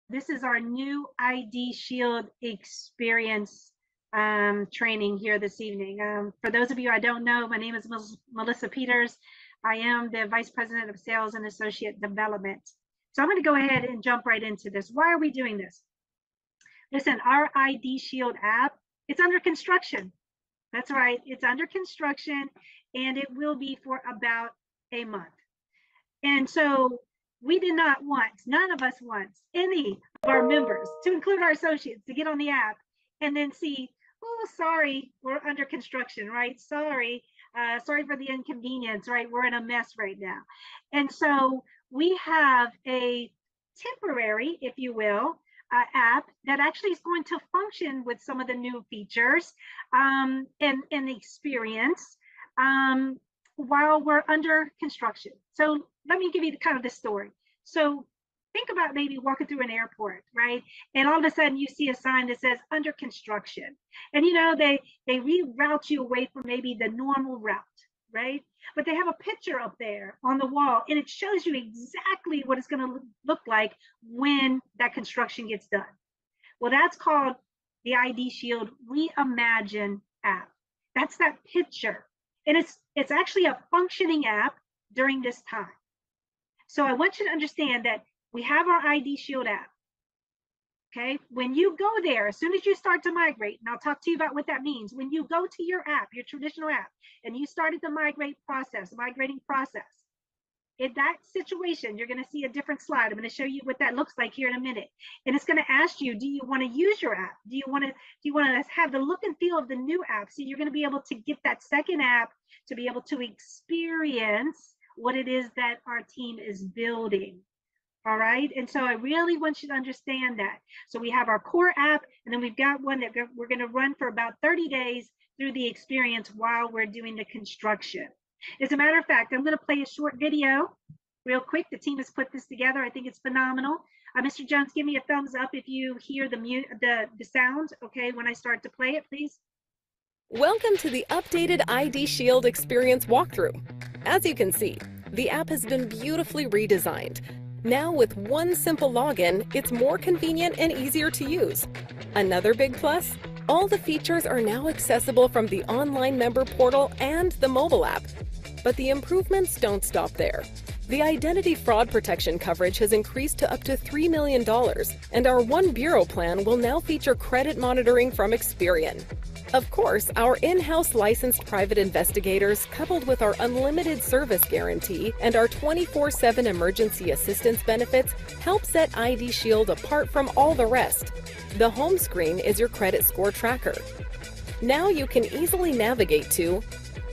This is our new IDShield Experience training here this evening. For those of you I don't know, my name is Melissa Peters. I am the Vice President of Sales and Associate Development. So I'm going to go ahead and jump right into this. Why are we doing this? Listen, our IDShield app, it's under construction. That's right, it's under construction, and it will be for about a month. And so we did not want, none of us wants any of our members, to include our associates, to get on the app and then see, oh, sorry, we're under construction, right? Sorry for the inconvenience, right? We're in a mess right now. And so we have a temporary, if you will, app that actually is going to function with some of the new features and experience while we're under construction. So let me give you kind of the story. So think about maybe walking through an airport, right? And all of a sudden you see a sign that says under construction. And you know, they reroute you away from maybe the normal route, right? But they have a picture up there on the wall and it shows you exactly what it's going to look like when that construction gets done. Well, that's called the IDShield Reimagine app. That's that picture. And it's actually a functioning app during this time. So I want you to understand that we have our IDShield app. Okay, when you go there, as soon as you start to migrate, and I'll talk to you about what that means. When you go to your app, your traditional app, and you started the migrating process, in that situation, you're going to see a different slide. I'm going to show you what that looks like here in a minute. And it's going to ask you, do you want to use your app? Do you want to have the look and feel of the new app? So you're going to be able to get that second app to be able to experience what it is that our team is building. All right. And so I really want you to understand that. So we have our core app, and then we've got one that we're going to run for about 30 days through the experience while we're doing the construction. As a matter of fact, I'm going to play a short video real quick. The team has put this together. I think it's phenomenal. Mr. Jones, give me a thumbs up if you hear the sound, okay, when I start to play it, please. Welcome to the updated IDShield Experience walkthrough. As you can see, the app has been beautifully redesigned. Now with one simple login, it's more convenient and easier to use. Another big plus? All the features are now accessible from the online member portal and the mobile app. But the improvements don't stop there. The identity fraud protection coverage has increased to up to $3 million, and our One Bureau plan will now feature credit monitoring from Experian. Of course, our in-house licensed private investigators, coupled with our unlimited service guarantee and our 24/7 emergency assistance benefits, help set IDShield apart from all the rest. The home screen is your credit score tracker. Now you can easily navigate to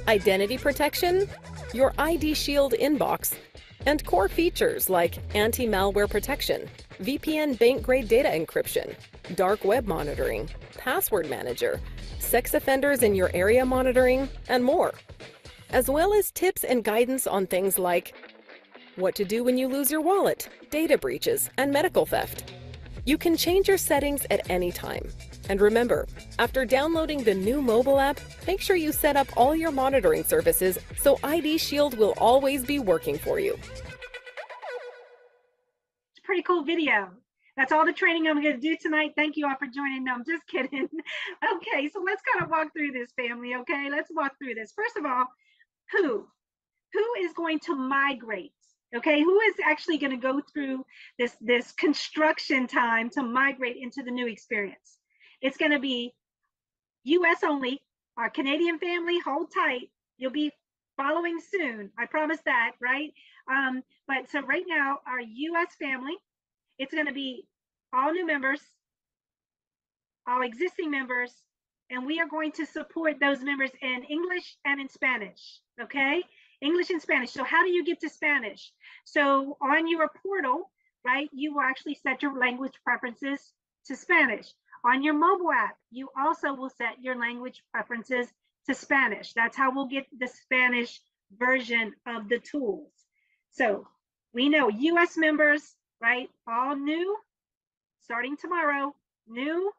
identity protection, your IDShield inbox, and core features like anti-malware protection, VPN bank-grade data encryption, dark web monitoring, password manager, sex offenders in your area monitoring, and more. As well as tips and guidance on things like what to do when you lose your wallet, data breaches, and medical theft. You can change your settings at any time. And remember, after downloading the new mobile app, make sure you set up all your monitoring services so IDShield will always be working for you. It's a pretty cool video. That's all the training I'm going to do tonight. Thank you all for joining. No, I'm just kidding. Okay, so let's kind of walk through this, family, okay? Let's walk through this. First of all, who is going to migrate? Okay, who is actually going to go through this construction time to migrate into the new experience? It's going to be US only. Our Canadian family, hold tight. You'll be following soon. I promise that, right? But so right now, our US family, it's going to be all new members, all existing members, and we are going to support those members in English and in Spanish, okay? English and Spanish. So how do you get to Spanish? So on your portal, right, you will actually set your language preferences to Spanish. On your mobile app, you also will set your language preferences to Spanish. That's how we'll get the Spanish version of the tools. So we know US members, right, all new, starting tomorrow, new,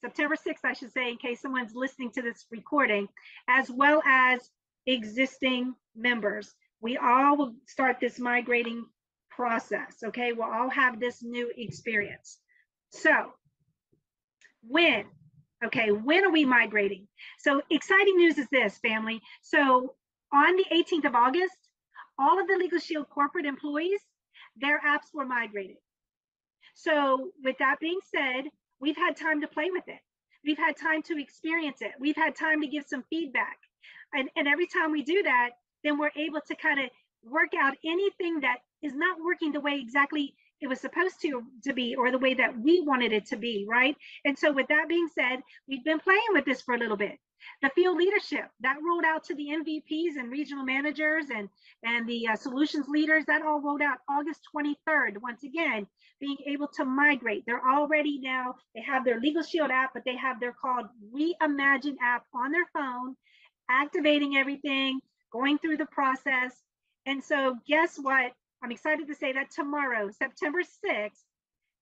September 6th, I should say, in case someone's listening to this recording, as well as existing members. We all will start this migrating process. Okay, we'll all have this new experience. So when? Okay, when are we migrating? So exciting news is this, family. So on the 18th of August, all of the LegalShield corporate employees, their apps were migrated. So with that being said, we've had time to play with it. We've had time to experience it. We've had time to give some feedback. And every time we do that, then we're able to kind of work out anything that is not working the way exactly it was supposed to be, or the way that we wanted it to be, right? And so with that being said, we've been playing with this for a little bit. The field leadership that rolled out to the MVPs and regional managers and the solutions leaders, that all rolled out August 23rd. Once again, being able to migrate. They're already now, they have their LegalShield app, but they have their called Reimagine app on their phone, activating everything, going through the process. And so guess what? I'm excited to say that tomorrow, September 6th,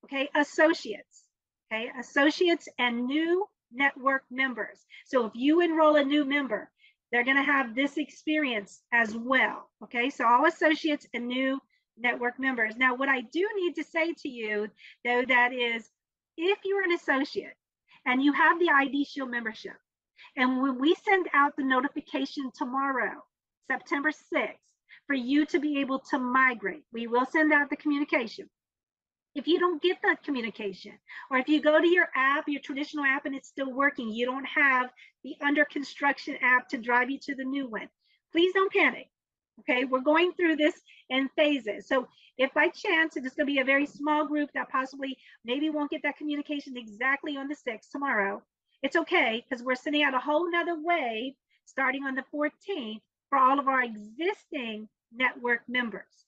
okay, associates and new network members. So if you enroll a new member, they're going to have this experience as well. Okay, so all associates and new network members. Now, what I do need to say to you, though, that is, if you're an associate and you have the IDShield membership, and when we send out the notification tomorrow, September 6th, for you to be able to migrate, we will send out the communication. If you don't get that communication, or if you go to your app, your traditional app, and it's still working, you don't have the under construction app to drive you to the new one, please don't panic. Okay, we're going through this in phases. So if by chance it's going to be a very small group that possibly maybe won't get that communication exactly on the 6th tomorrow, it's okay, because we're sending out a whole nother wave starting on the 14th for all of our existing network members.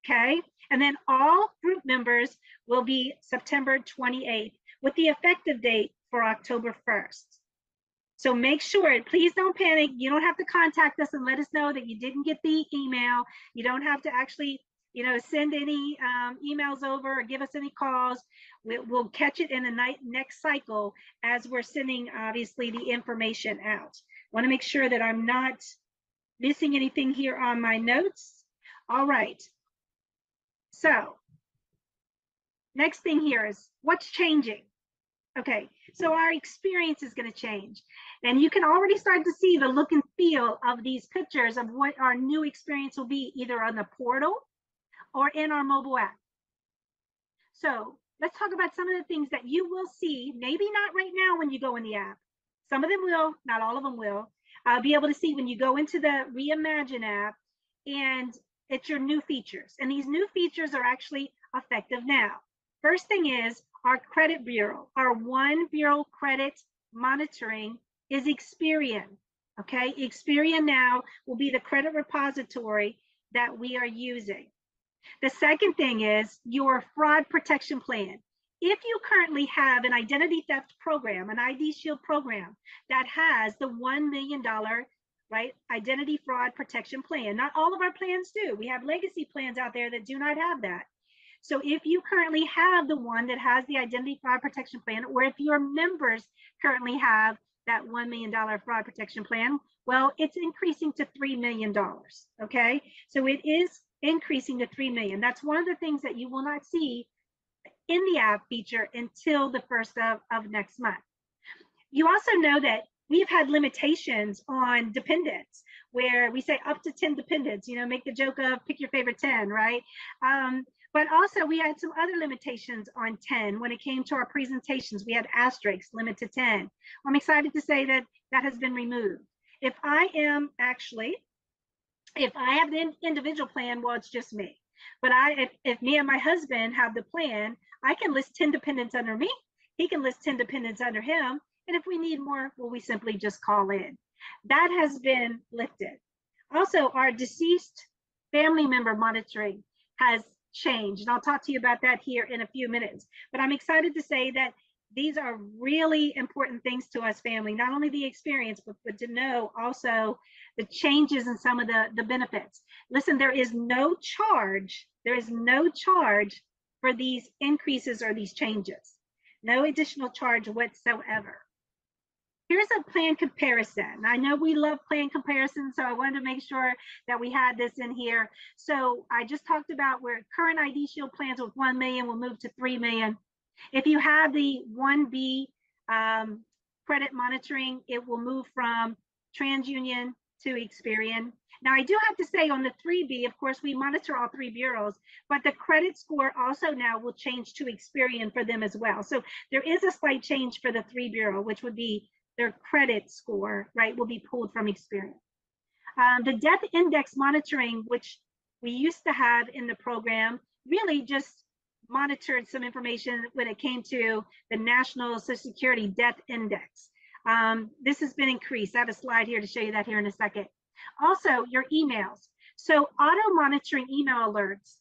Okay, and then all group members will be September 28th with the effective date for October 1st. So make sure, please don't panic. You don't have to contact us and let us know that you didn't get the email. You don't have to actually, send any emails over or give us any calls. We'll catch it in the next cycle as we're sending, obviously, the information out. I want to make sure that I'm not missing anything here on my notes. All right. So next thing here is what's changing. Okay, so our experience is going to change, and you can already start to see the look and feel of these pictures of what our new experience will be, either on the portal or in our mobile app. So let's talk about some of the things that you will see, maybe not right now when you go in the app. Some of them will, not all of them will. Be able to see when you go into the Reimagine app, and it's your new features. And these new features are actually effective now. First thing is our credit bureau, our one bureau credit monitoring is Experian. Okay, Experian now will be the credit repository that we are using. The second thing is your fraud protection plan. If you currently have an identity theft program, an IDShield program that has the $1 million, right, identity fraud protection plan, not all of our plans do. We have legacy plans out there that do not have that. So if you currently have the one that has the identity fraud protection plan, or if your members currently have that $1 million fraud protection plan, well, it's increasing to $3 million, okay? So it is increasing to $3 million. That's one of the things that you will not see in the app feature until the 1st of next month. You also know that we've had limitations on dependents, where we say up to 10 dependents, make the joke of pick your favorite 10, right? But also we had some other limitations on 10 when it came to our presentations. We had asterisks, limit to 10. I'm excited to say that that has been removed. If I have the individual plan, well, it's just me. But if me and my husband have the plan, I can list 10 dependents under me. He can list 10 dependents under him. And if we need more, well, we simply just call in. That has been lifted. Also, our deceased family member monitoring has changed. And I'll talk to you about that here in a few minutes. But I'm excited to say that these are really important things to us, family, not only the experience, but to know also the changes in some of the benefits. Listen, there is no charge. There is no charge for these increases or these changes. No additional charge whatsoever. Here's a plan comparison. I know we love plan comparison, so I wanted to make sure that we had this in here. So I just talked about where current IDShield plans with 1 million will move to 3 million. If you have the 1B credit monitoring, it will move from TransUnion to Experian. Now, I do have to say on the 3B, of course, we monitor all 3 bureaus, but the credit score also now will change to Experian for them as well. So there is a slight change for the 3 bureau, which would be their credit score, right, will be pulled from Experian. The death index monitoring, which we used to have in the program, really just monitored some information when it came to the National Social Security Death Index. This has been increased. I have a slide here to show you that here in a second. Also, your emails. So auto monitoring email alerts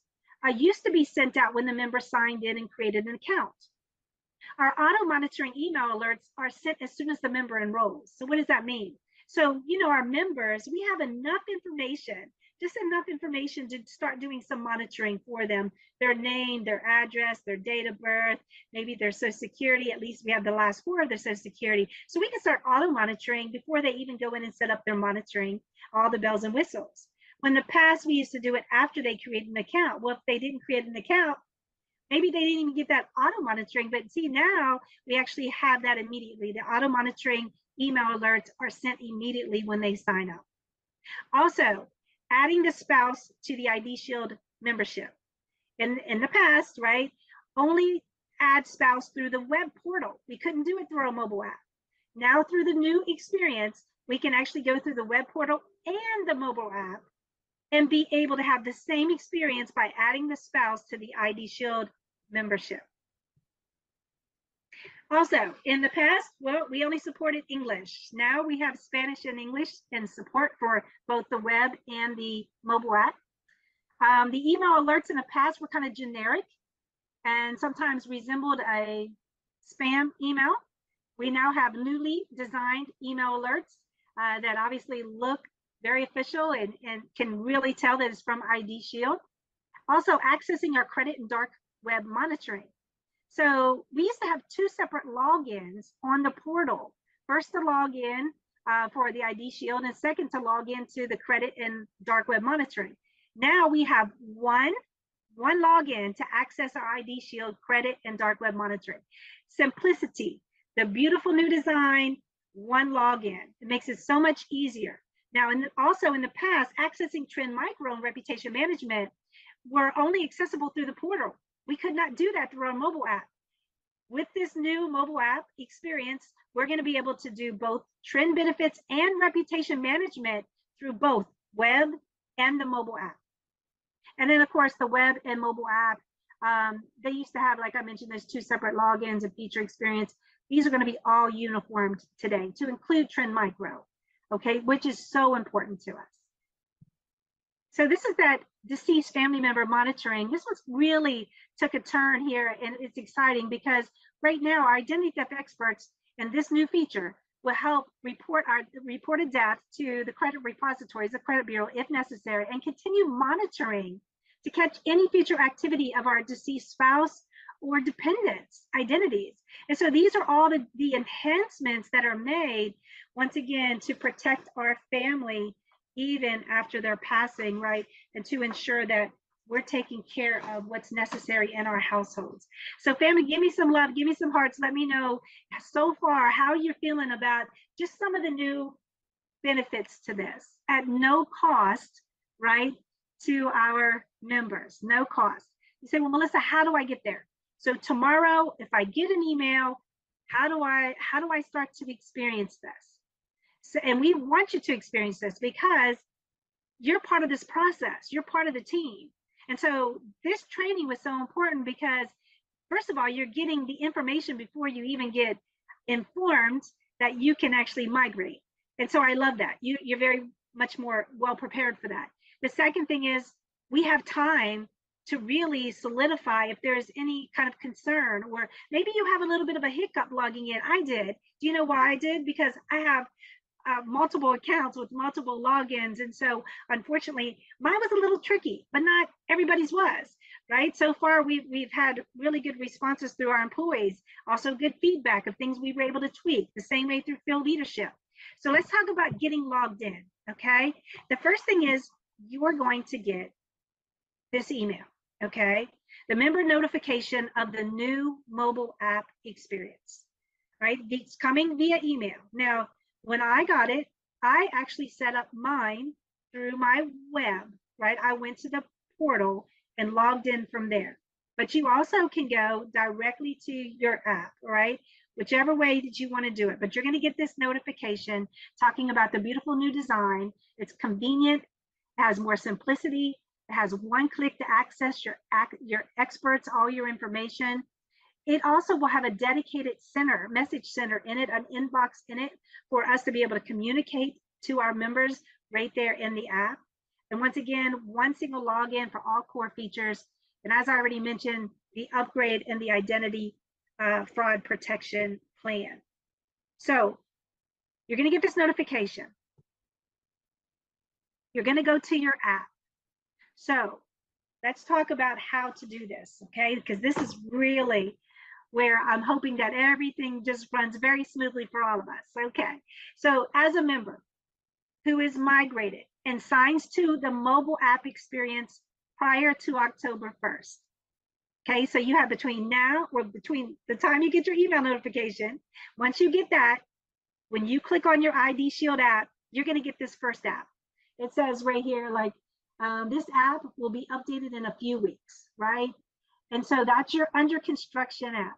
used to be sent out when the member signed in and created an account. Our auto monitoring email alerts are sent as soon as the member enrolls. So what does that mean? So, you know, our members, we have enough information, just enough information to start doing some monitoring for them. Their name, their address, their date of birth, maybe their Social Security, at least we have the last 4 of their Social Security. So we can start auto monitoring before they even go in and set up their monitoring, all the bells and whistles. When in the past, we used to do it after they created an account. Well, if they didn't create an account, maybe they didn't even get that auto monitoring, but see, now we actually have that immediately. The auto monitoring email alerts are sent immediately when they sign up. Also, adding the spouse to the IDShield membership. In the past, right, only add spouse through the web portal. We couldn't do it through our mobile app. Now through the new experience, we can actually go through the web portal and the mobile app and be able to have the same experience by adding the spouse to the IDShield membership. Also, in the past, well, we only supported English. Now we have Spanish and English and support for both the web and the mobile app. The email alerts in the past were kind of generic and sometimes resembled a spam email. We now have newly designed email alerts that obviously look very official and can really tell that it's from IDShield. Also, accessing our credit and dark web monitoring. So we used to have 2 separate logins on the portal. First to log in for the IDShield, and second to log into the credit and dark web monitoring. Now we have one login to access our IDShield credit and dark web monitoring. Simplicity, the beautiful new design, one login. It makes it so much easier. Now, also in the past, accessing Trend Micro and reputation management were only accessible through the portal. We could not do that through our mobile app. With this new mobile app experience, we're going to be able to do both trend benefits and reputation management through both web and the mobile app. And then, of course, the web and mobile app, they used to have, like I mentioned, there's 2 separate logins and feature experience. These are going to be all uniformed today to include Trend Micro, okay, which is so important to us. So this is that deceased family member monitoring. This one's really took a turn here, and it's exciting because right now our identity theft experts and this new feature will help report our reported death to the credit repositories, the credit bureau, if necessary, and continue monitoring to catch any future activity of our deceased spouse or dependents' identities. And so these are all the enhancements that are made, once again, to protect our family even after their passing, right? And to ensure that we're taking care of what's necessary in our households. So family, give me some love, give me some hearts. Let me know so far how you're feeling about just some of the new benefits to this at no cost, right? To our members, no cost. You say, well, Melissa, how do I get there? So tomorrow, if I get an email, how do I start to experience this? So, and we want you to experience this because you're part of this process. You're part of the team. And so this training was so important because, first of all, you're getting the information before you even get informed that you can actually migrate. And so I love that. You're very much more well prepared for that. The second thing is we have time to really solidify if there's any kind of concern, or maybe you have a little bit of a hiccup logging in. I did. Do you know why I did? Because I have multiple accounts with multiple logins. And so unfortunately, mine was a little tricky, but not everybody's was. right? So far, we've had really good responses through our employees, also good feedback of things we were able to tweak, the same way through field leadership. So let's talk about getting logged in, okay? The first thing is you are going to get this email, okay? The member notification of the new mobile app experience, right? It's coming via email. Now, when I got it, I actually set up mine through my web, right? I went to the portal and logged in from there. But you also can go directly to your app, right? Whichever way that you want to do it. But you're going to get this notification talking about the beautiful new design. It's convenient, it has more simplicity, it has one click to access your experts, all your information. It also will have a dedicated center, message center in it, an inbox in it for us to be able to communicate to our members right there in the app. And once again, one single login for all core features. And as I already mentioned, the upgrade and the identity fraud protection plan. So you're going to get this notification. You're going to go to your app. So let's talk about how to do this, okay? Because this is really where I'm hoping that everything just runs very smoothly for all of us, okay? So as a member who is migrated and signs to the mobile app experience prior to October 1st, okay? So you have between now or between the time you get your email notification, once you get that, when you click on your IDShield app, you're gonna get this first app. It says right here, like, this app will be updated in a few weeks, right? And so that's your under construction app.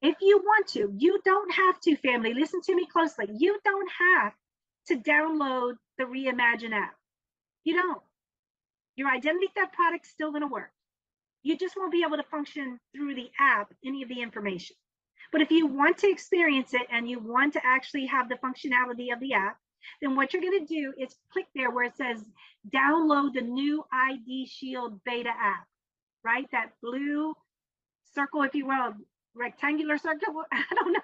If you want to, you don't have to, family, listen to me closely. You don't have to download the Reimagine app. You don't. Your identity theft product's still gonna work. You just won't be able to function through the app, any of the information. But if you want to experience it and you want to actually have the functionality of the app, then what you're going to do is click there where it says download the new IDShield beta app, right? That blue circle, if you will, rectangular circle. I don't know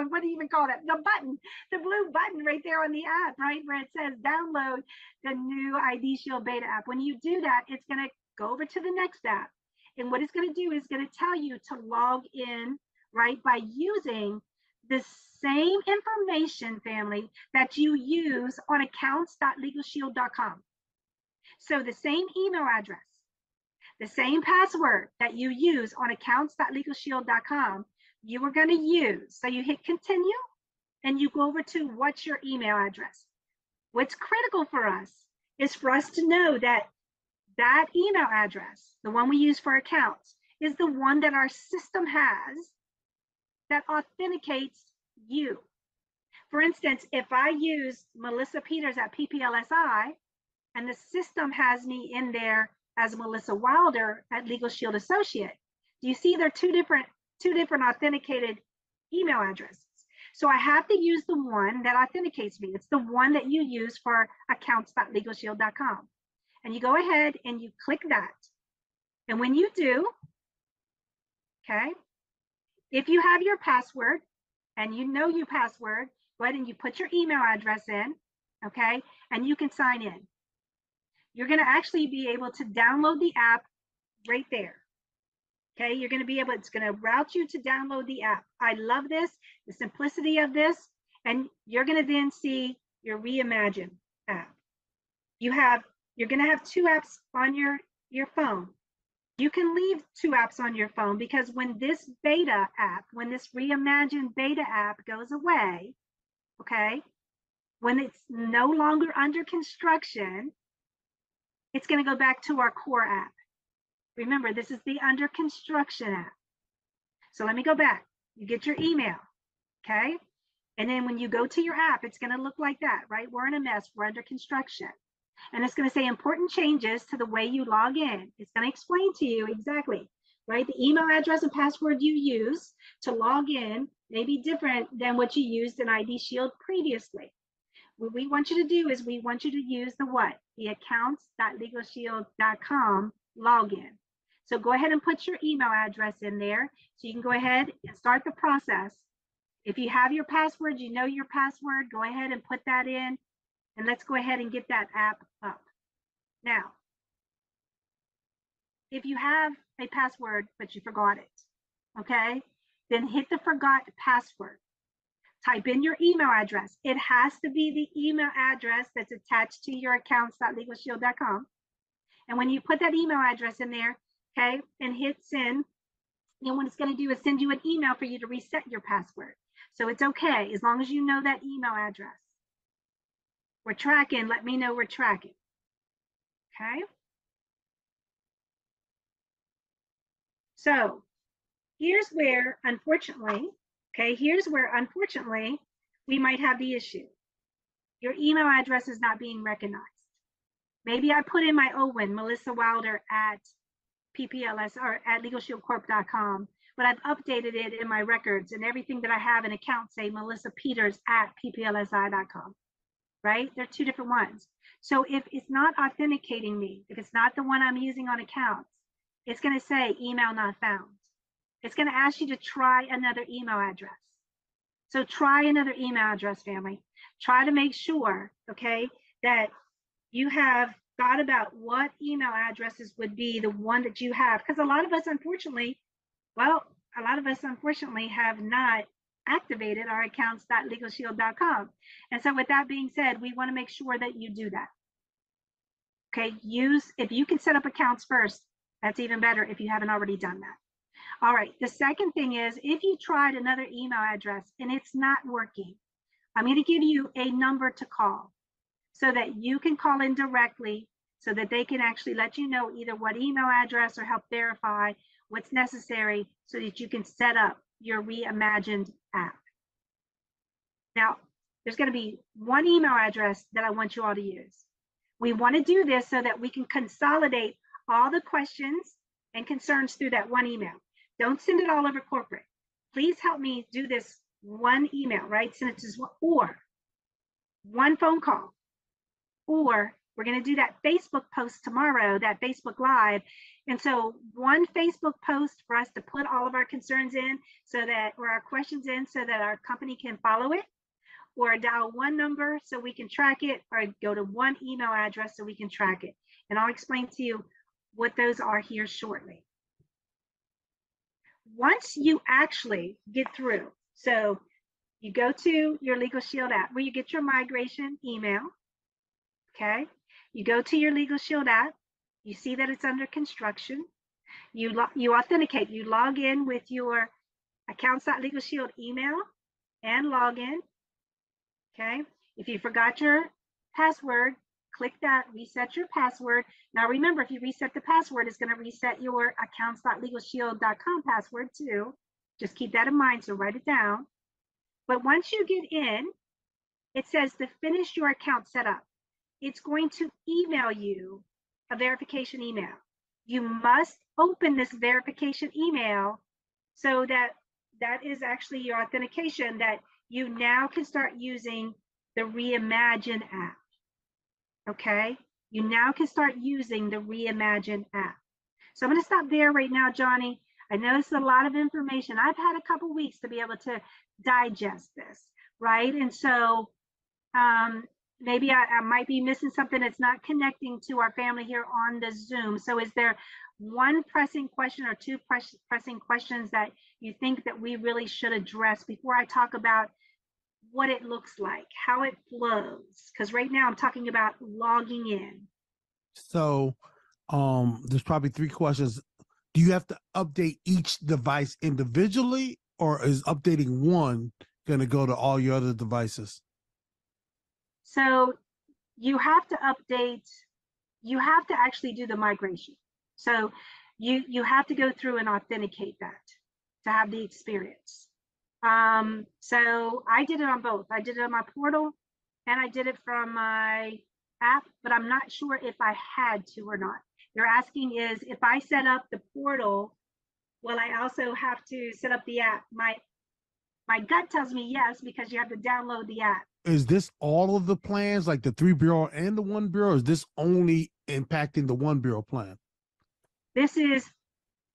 what do you even call that? The button, the blue button right there on the app, right? Where it says download the new IDShield beta app. When you do that, it's going to go over to the next app. And what it's going to do is going to tell you to log in, right? By using the same information, family, that you use on accounts.legalshield.com. So the same email address, the same password that you use on accounts.legalshield.com, you are going to use. So you hit continue and you go over to what's your email address. What's critical for us is for us to know that that email address, the one we use for accounts, is the one that our system has that authenticates you. For instance, if I use Melissa Peters at PPLSI and the system has me in there as Melissa Wilder at LegalShield Associate, do you see there are two different authenticated email addresses? So I have to use the one that authenticates me. It's the one that you use for accounts.legalshield.com. And you go ahead and you click that. And when you do, okay, if you have your password and you know your password, go ahead and you put your email address in, okay, and you can sign in. You're going to actually be able to download the app right there. Okay, you're going to be able, it's going to route you to download the app. I love this, the simplicity of this, and you're going to then see your Reimagine app. You're going to have two apps on your phone. You can leave two apps on your phone because when this beta app, when this Reimagine beta app goes away, okay, when it's no longer under construction, it's going to go back to our core app. Remember, this is the under construction app. So let me go back. You get your email, okay? And then when you go to your app, it's going to look like that, right? We're in a mess. We're under construction. And it's going to say important changes to the way you log in. It's going to explain to you exactly, right? The email address and password you use to log in may be different than what you used in IDShield previously. What we want you to do is we want you to use the what? The accounts.legalshield.com login. So go ahead and put your email address in there so you can go ahead and start the process. If you have your password, you know your password, go ahead and put that in, and let's go ahead and get that app up. Now, if you have a password, but you forgot it, okay, then hit the forgot password. Type in your email address. It has to be the email address that's attached to your accounts.legalshield.com. And when you put that email address in there, okay, and hit send, then what it's going to do is send you an email for you to reset your password. So it's okay, as long as you know that email address. We're tracking, let me know we're tracking, okay? So here's where, unfortunately, we might have the issue. Your email address is not being recognized. Maybe I put in my old one, Melissa Wilder at PPLS or at LegalShieldCorp.com, but I've updated it in my records, and everything that I have in accounts say Melissa Peters at PPLSI.com, right? They're two different ones. So if it's not authenticating me, if it's not the one I'm using on accounts, it's going to say email not found. It's going to ask you to try another email address. So try another email address, family. Try to make sure, okay, that you have thought about what email addresses would be the one that you have. Because a lot of us, unfortunately, have not activated our accounts.legalshield.com. And so with that being said, we want to make sure that you do that. Okay, if you can set up accounts first, that's even better if you haven't already done that. All right, the second thing is, if you tried another email address and it's not working, I'm going to give you a number to call so that you can call in directly, so that they can actually let you know either what email address or help verify what's necessary so that you can set up your reimagined app. Now, there's going to be one email address that I want you all to use. We want to do this so that we can consolidate all the questions and concerns through that one email. Don't send it all over corporate. Please help me do this one email, right? Send it to one, or one phone call, or we're going to do that Facebook post tomorrow, that Facebook Live. And so one Facebook post for us to put all of our concerns in so that, or our questions in so that our company can follow it, or dial one number so we can track it, or go to one email address so we can track it. And I'll explain to you what those are here shortly. Once you actually get through, so you go to your LegalShield app where you get your migration email, okay? You go to your LegalShield app, you see that it's under construction, you authenticate, you log in with your accounts.legalshield email and login, okay? If you forgot your password, click that, reset your password. Now remember, if you reset the password, it's going to reset your accounts.legalshield.com password too. Just keep that in mind, so write it down. But once you get in, it says to finish your account setup. It's going to email you a verification email. You must open this verification email so that that is actually your authentication, that you now can start using the Reimagine app. Okay, you now can start using the Reimagine app. So I'm going to stop there right now, Johnny. I know this is a lot of information. I've had a couple weeks to be able to digest this, right? And so maybe I might be missing something that's not connecting to our family here on the Zoom. So is there one pressing question or two pressing questions that you think that we really should address before I talk about what it looks like, how it flows? Because right now I'm talking about logging in. So there's probably three questions. Do you have to update each device individually, or is updating one going to go to all your other devices? So you have to update, you have to actually do the migration. So you have to go through and authenticate that to have the experience. So I did it on both. I did it on my portal and I did it from my app, but I'm not sure if I had to or not. They're asking is if I set up the portal, will I also have to set up the app? My gut tells me yes, because you have to download the app. Is this all of the plans, like the 3 bureau and the 1 bureau? Or is this only impacting the 1 bureau plan? This is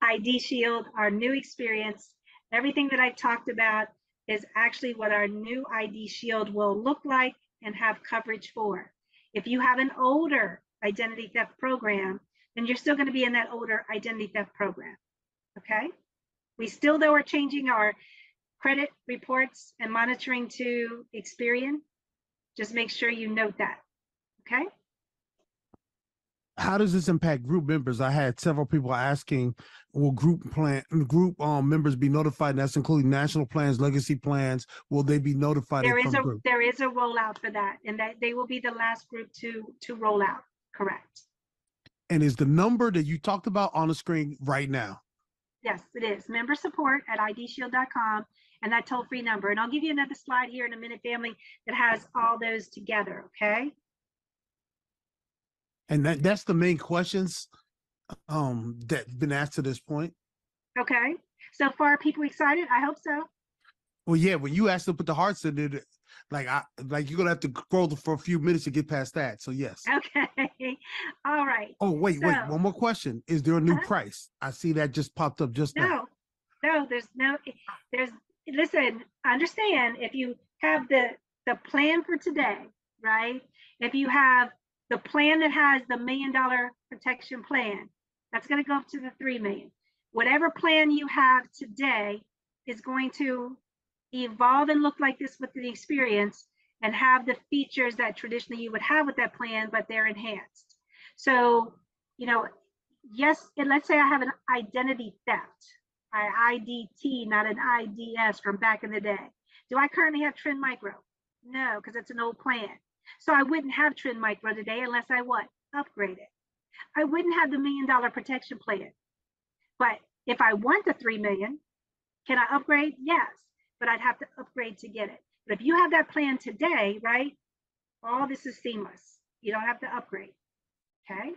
IDShield, our new experience. Everything that I've talked about is actually what our new IDShield will look like and have coverage for. If you have an older identity theft program, and you're still going to be in that older identity theft program. Okay. We still, though, are changing our credit reports and monitoring to Experian. Just make sure you note that. Okay. How does this impact group members? I had several people asking, will group members be notified? And that's including national plans, legacy plans. Will they be notified? There is a rollout for that, and that they will be the last group to roll out. Correct. And is the number that you talked about on the screen right now? Yes, it is. Member support at IDShield.com, and that toll-free number. And I'll give you another slide here in a minute, family, that has all those together. Okay. And that's the main questions that's been asked to this point. Okay. So far, people excited? I hope so. Well, yeah, when you asked to put the hearts in it, like you're gonna have to scroll for a few minutes to get past that. So yes. Okay. All right. Oh, wait. One more question. Is there a new price? I see that just popped up just now. No, listen, understand, if you have the plan for today, right? If you have the plan that has the $1 million protection plan, that's going to go up to the 3 million. Whatever plan you have today is going to evolve and look like this with the experience and have the features that traditionally you would have with that plan, but they're enhanced. So, yes, and let's say I have an identity theft, IDT, not an IDS from back in the day. Do I currently have Trend Micro? No, because it's an old plan. So I wouldn't have Trend Micro today unless I upgrade it. I wouldn't have the $1 million protection plan. But if I want the 3 million, can I upgrade? Yes, but I'd have to upgrade to get it. But if you have that plan today, right, all this is seamless. You don't have to upgrade. Okay.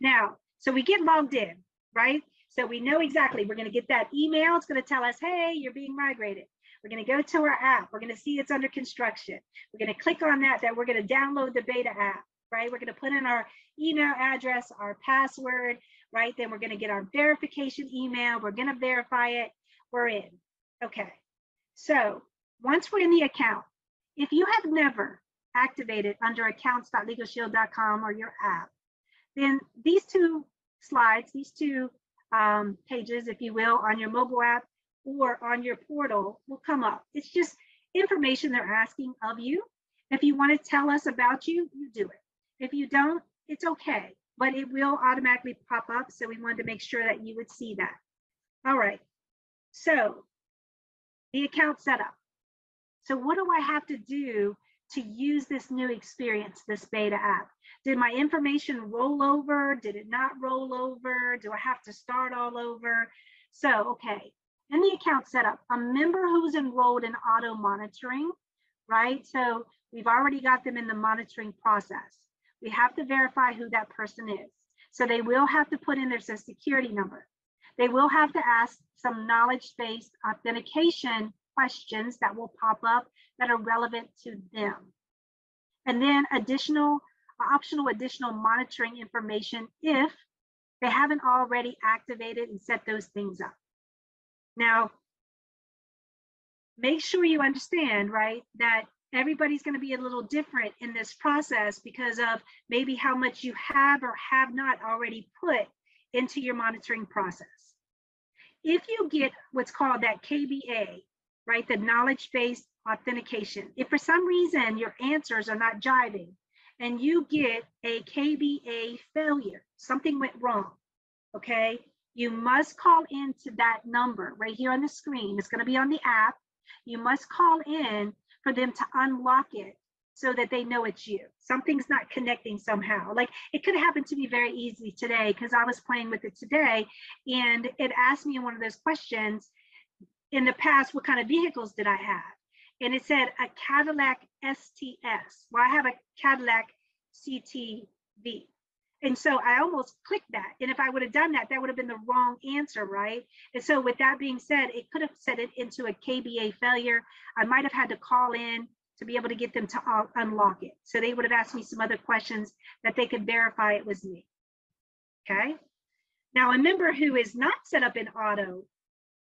Now, so we get logged in, right? So we know exactly, we're going to get that email. It's going to tell us, hey, you're being migrated. We're going to go to our app. We're going to see it's under construction. We're going to click on that we're going to download the beta app, right? We're going to put in our email address, our password, right? Then we're going to get our verification email. We're going to verify it. We're in. Okay. So once we're in the account, if you have never activated under accounts.legalshield.com or your app, then these two slides, these two pages, if you will, on your mobile app or on your portal will come up. It's just information they're asking of you. If you want to tell us about you, you do it. If you don't, it's okay, but it will automatically pop up. So we wanted to make sure that you would see that. All right. So the account setup. So what do I have to do to use this new experience, this beta app? Did my information roll over? Did it not roll over? Do I have to start all over? So, okay, in the account setup, a member who's enrolled in auto monitoring, right? So we've already got them in the monitoring process. We have to verify who that person is. So they will have to put in their social security number. They will have to ask some knowledge-based authentication questions that will pop up that are relevant to them. And then optional additional monitoring information if they haven't already activated and set those things up. Now, make sure you understand, right, that everybody's going to be a little different in this process because of maybe how much you have or have not already put into your monitoring process. If you get what's called that KBA, right, the knowledge-based authentication, if for some reason your answers are not jiving and you get a KBA failure, something went wrong, okay, you must call into that number right here on the screen. It's going to be on the app. You must call in for them to unlock it so that they know it's you. Something's not connecting somehow. Like it could happen to me very easily today because I was playing with it today and it asked me in one of those questions in the past, what kind of vehicles did I have? And it said a Cadillac STS. Well, I have a Cadillac CTV. And so I almost clicked that. And if I would have done that, that would have been the wrong answer, right? And so with that being said, it could have set it into a KBA failure. I might have had to call in to be able to get them to unlock it. So they would have asked me some other questions that they could verify it was me, okay? Now, a member who is not set up in auto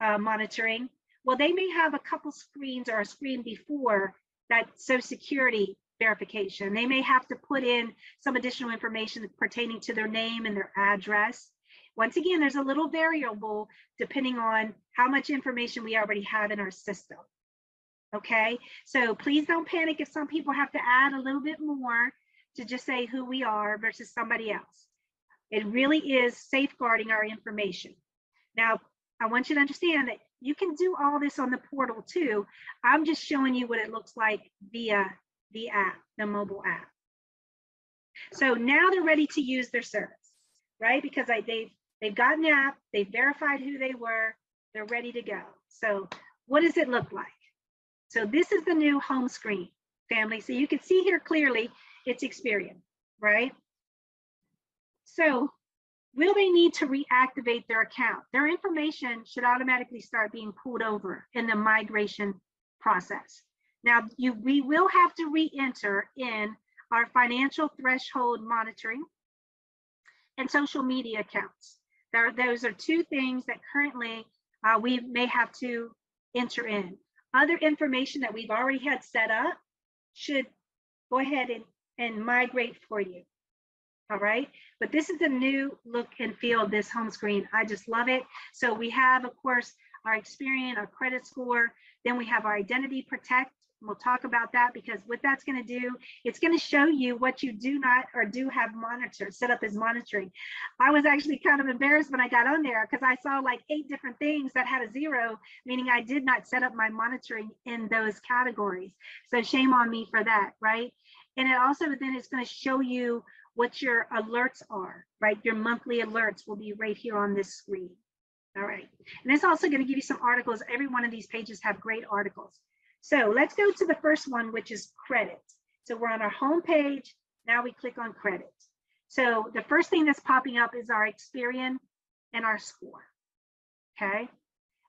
monitoring, well, they may have a couple screens or a screen before that Social Security verification. They may have to put in some additional information pertaining to their name and their address. Once again, there's a little variable depending on how much information we already have in our system. Okay, so please don't panic if some people have to add a little bit more to just say who we are versus somebody else. It really is safeguarding our information. Now, I want you to understand that you can do all this on the portal too. I'm just showing you what it looks like via the app, the mobile app. So now they're ready to use their service, right? Because they've gotten the app, they've verified who they were, they're ready to go. So what does it look like? So this is the new home screen, family. So you can see here clearly it's Experian, right? So will they need to reactivate their account? Their information should automatically start being pulled over in the migration process. Now, we will have to re-enter in our financial threshold monitoring and social media accounts. Those are two things that currently we may have to enter in. Other information that we've already had set up should go ahead and migrate for you. All right, but this is a new look and feel of this home screen. I just love it. So we have, of course, our Experian, our credit score, then we have our identity protect. We'll talk about that because what that's going to do, it's going to show you what you do not or do have monitored, set up as monitoring. I was actually kind of embarrassed when I got on there because I saw like 8 different things that had a 0, meaning I did not set up my monitoring in those categories. So shame on me for that, right? And it also then is going to show you what your alerts are, right? Your monthly alerts will be right here on this screen. All right, and it's also going to give you some articles. Every one of these pages have great articles. So let's go to the first one, which is credit. So we're on our home page. Now we click on credit. So the first thing that's popping up is our Experian and our score. Okay.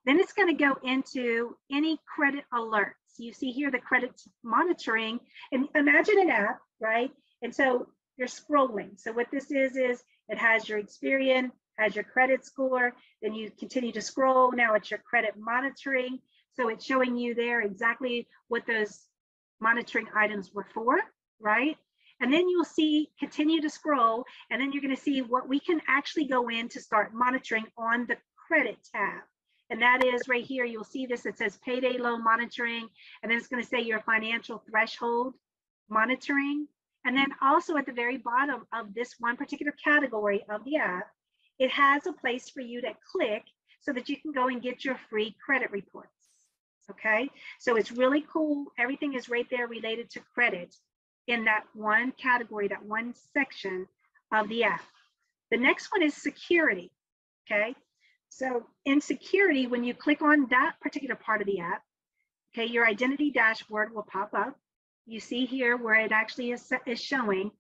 Then it's going to go into any credit alerts. You see here the credit monitoring, and imagine an app, right? And so you're scrolling. So what this is it has your Experian, has your credit score, then you continue to scroll. Now it's your credit monitoring. So it's showing you there exactly what those monitoring items were for, right? And then you'll see, continue to scroll, and then you're going to see what we can actually go in to start monitoring on the credit tab. And that is right here. You'll see this, it says payday loan monitoring, and then it's going to say your financial threshold monitoring. And then also at the very bottom of this one particular category of the app, it has a place for you to click so that you can go and get your free credit reports. Okay, so it's really cool. Everything is right there related to credit in that one category, that one section of the app. The next one is security. Okay, so in security, when you click on that particular part of the app, okay, your identity dashboard will pop up. You see here where it actually is showing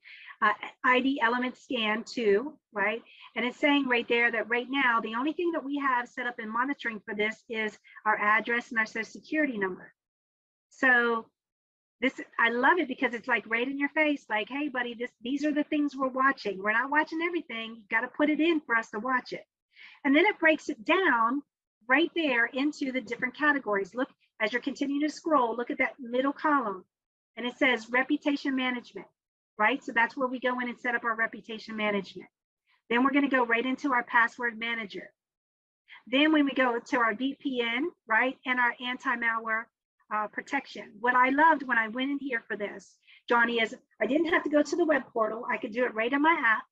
ID element scan 2, right? And it's saying right there that right now, the only thing that we have set up in monitoring for this is our address and our social security number. So this, I love it because it's like right in your face, like, hey buddy, these are the things we're watching. We're not watching everything. You got to put it in for us to watch it. And then it breaks it down right there into the different categories. Look, as you're continuing to scroll, look at that middle column. And it says reputation management, right? So that's where we go in and set up our reputation management. Then we're going to go right into our password manager. Then when we go to our VPN, right, and our anti-malware protection. What I loved when I went in here for this, Johnny, is I didn't have to go to the web portal. I could do it right on my app.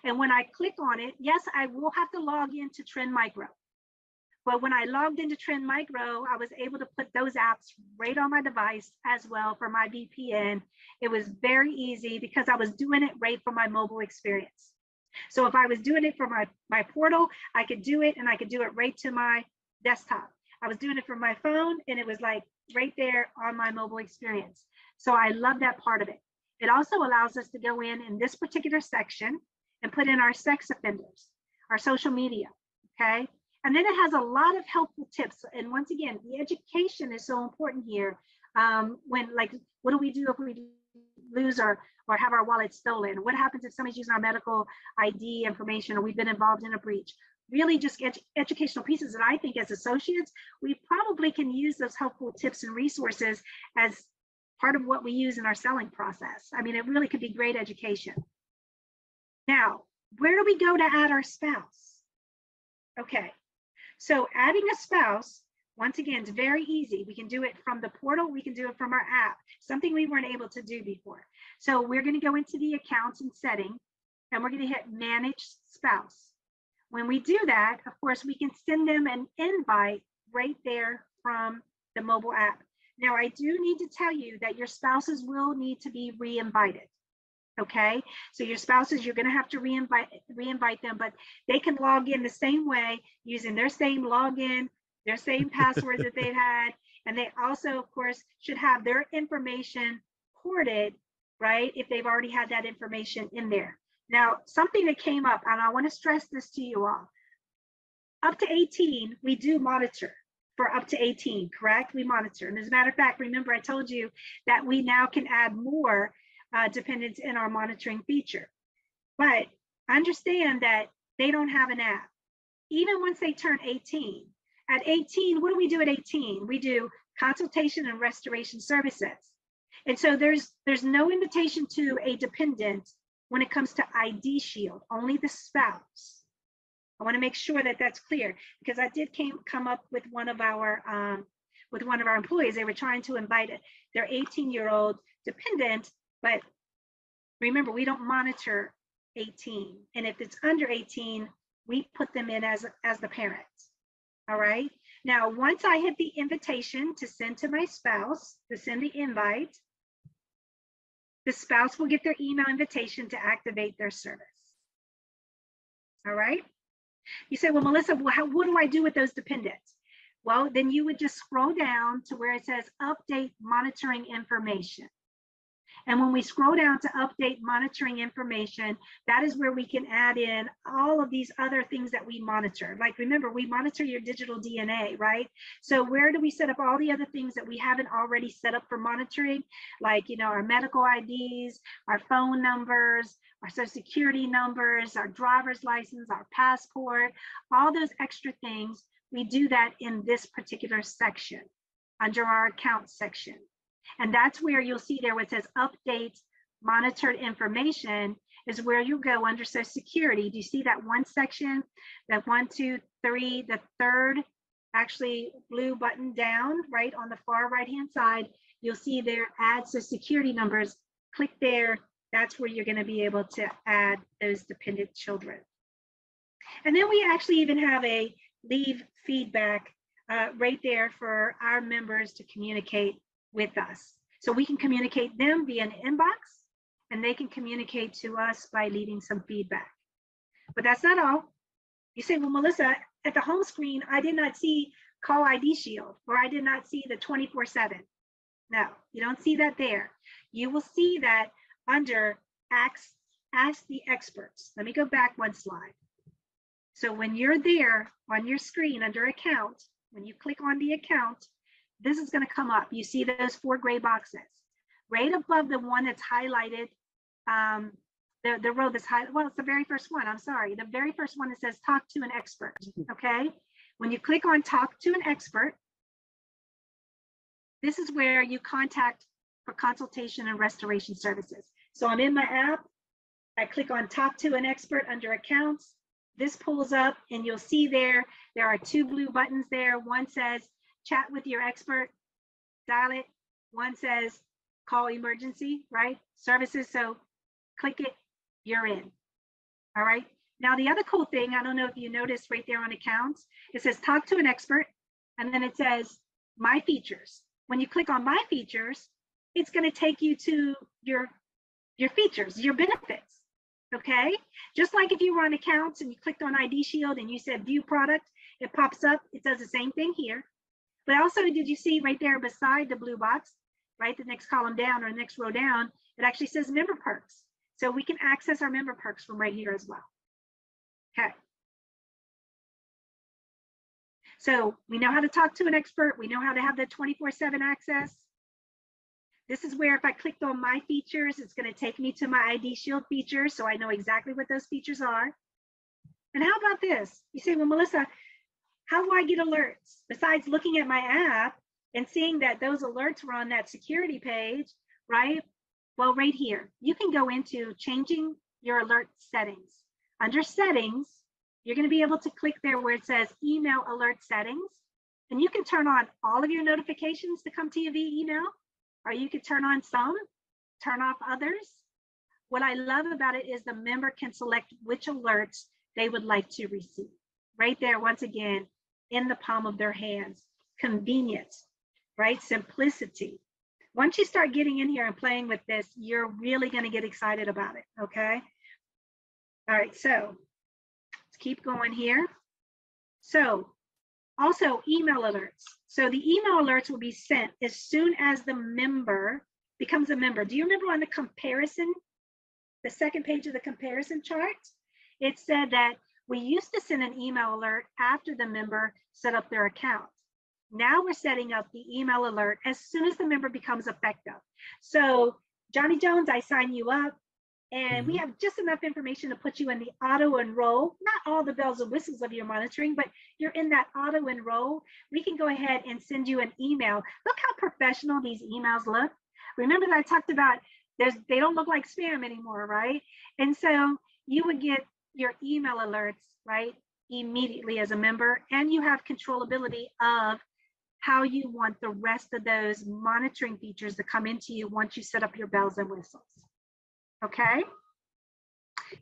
And when I click on it, yes, I will have to log into Trend Micro. But when I logged into Trend Micro, I was able to put those apps right on my device as well for my VPN. It was very easy because I was doing it right from my mobile experience. So if I was doing it for my portal, I could do it, and I could do it right to my desktop. I was doing it from my phone, and it was like right there on my mobile experience. So I love that part of it. It also allows us to go in this particular section and put in our sex offenders, our social media, okay? And then it has a lot of helpful tips. And once again, the education is so important here. When, like, what do we do if we lose or have our wallet stolen? What happens if somebody's using our medical ID information or we've been involved in a breach? Really just educational pieces that I think as associates, we probably can use those helpful tips and resources as part of what we use in our selling process. I mean, it really could be great education. Now, where do we go to add our spouse? Okay, so adding a spouse, once again, it's very easy. We can do it from the portal. We can do it from our app, something we weren't able to do before. So we're going to go into the accounts and setting, and we're going to hit manage spouse. When we do that, of course, we can send them an invite right there from the mobile app. Now, I do need to tell you that your spouses will need to be re-invited. Okay, so your spouses, you're going to have to re-invite them, but they can log in the same way using their same login, their same password that they've had, and they also, of course, should have their information ported, right, if they've already had that information in there. Now, something that came up, and I want to stress this to you all, up to 18, we do monitor. For up to 18, correct? We monitor. And as a matter of fact, remember I told you that we now can add more dependents in our monitoring feature. But understand that they don't have an app. Even once they turn 18, at 18, what do we do at 18? We do consultation and restoration services. And so there's no invitation to a dependent when it comes to IDShield, only the spouse. I want to make sure that that's clear, because I did come up with one of our employees. They were trying to invite their 18-year-old dependent, but remember, we don't monitor 18. And if it's under 18, we put them in as the parent. All right. Now, once I hit the invitation to send to my spouse, to send the invite, the spouse will get their email invitation to activate their service. All right. You say, well, Melissa, what do I do with those dependents? Well, then you would just scroll down to where it says update monitoring information. And when we scroll down to update monitoring information, that is where we can add in all of these other things that we monitor. Like, remember, we monitor your digital DNA, right? So where do we set up all the other things that we haven't already set up for monitoring? Like, our medical IDs, our phone numbers, our social security numbers, our driver's license, our passport, all those extra things. We do that in this particular section under our account section. And that's where you'll see there where it says update monitored information is where you go under Social Security. Do you see that one section, that 1, 2, 3, the third actually blue button down right on the far right-hand side? You'll see there add Social Security numbers. Click there. That's where you're going to be able to add those dependent children. And then we actually even have a leave feedback right there for our members to communicate with us. So we can communicate them via an inbox, and they can communicate to us by leaving some feedback. But that's not all. You say, well, Melissa, at the home screen, I did not see call IDShield, or I did not see the 24/7. No, you don't see that there. You will see that under Ask the Experts. Let me go back one slide. So when you're there on your screen under account, when you click on the account, this is going to come up. You see those 4 gray boxes right above the one that's highlighted. The row that's highlighted. Well, it's the very first one. I'm sorry. The very first one that says talk to an expert. Okay. When you click on talk to an expert, this is where you contact for consultation and restoration services. So I'm in my app. I click on talk to an expert under accounts. This pulls up and you'll see there are 2 blue buttons there. One says chat with your expert, dial it. One says call emergency, right? Services. So click it, you're in. All right. Now, the other cool thing, I don't know if you noticed right there on accounts, it says talk to an expert, and then it says my features. When you click on my features, it's going to take you to your features, your benefits. Okay. Just like if you were on accounts and you clicked on IDShield and you said view product, it pops up. It does the same thing here. But also, did you see right there beside the blue box, right, the next column down or the next row down, it actually says member perks. So we can access our member perks from right here as well. Okay. So we know how to talk to an expert. We know how to have the 24/7 access. This is where if I clicked on my features, it's going to take me to my IDShield features. So I know exactly what those features are. And how about this? You say, well, Melissa, how do I get alerts? Besides looking at my app, and seeing that those alerts were on that security page, right? Well, right here, you can go into changing your alert settings. Under settings, you're going to be able to click there where it says email alert settings, and you can turn on all of your notifications to come to you via email, or you could turn on some, turn off others. What I love about it is the member can select which alerts they would like to receive. Right there, once again, in the palm of their hands. Convenience, right? Simplicity. Once you start getting in here and playing with this, you're really going to get excited about it, okay? All right, so let's keep going here. So also email alerts. So the email alerts will be sent as soon as the member becomes a member. Do you remember on the comparison, the second page of the comparison chart? It said that we used to send an email alert after the member set up their account. Now we're setting up the email alert as soon as the member becomes effective. So Johnny Jones, I sign you up, and we have just enough information to put you in the auto enroll, not all the bells and whistles of your monitoring, but you're in that auto enroll. We can go ahead and send you an email. Look how professional these emails look. Remember that I talked about they don't look like spam anymore, right? And so you would get your email alerts, right, immediately as a member, and you have controllability of how you want the rest of those monitoring features to come into you once you set up your bells and whistles. Okay.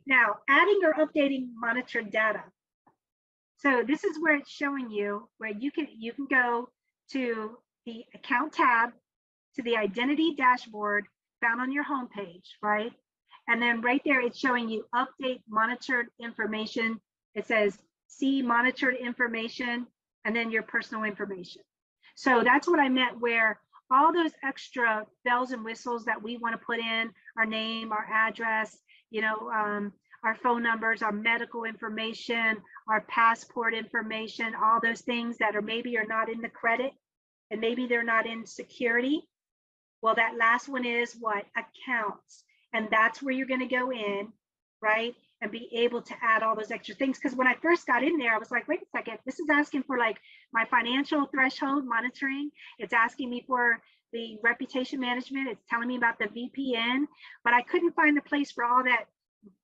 Now, adding or updating monitored data. So this is where it's showing you where you can go to the account tab, to the identity dashboard found on your home page, right? And then right there, it's showing you update monitored information. It says see monitored information, and then your personal information. So that's what I meant, where all those extra bells and whistles that we want to put in, our name, our address, you know, our phone numbers, our medical information, our passport information, all those things that are maybe are not in the credit and maybe they're not in security. Well, that last one is what? Accounts. And that's where you're going to go in, right? And be able to add all those extra things. Because when I first got in there, I was like, wait a second, this is asking for like my financial threshold monitoring. It's asking me for the reputation management. It's telling me about the VPN, but I couldn't find the place for all that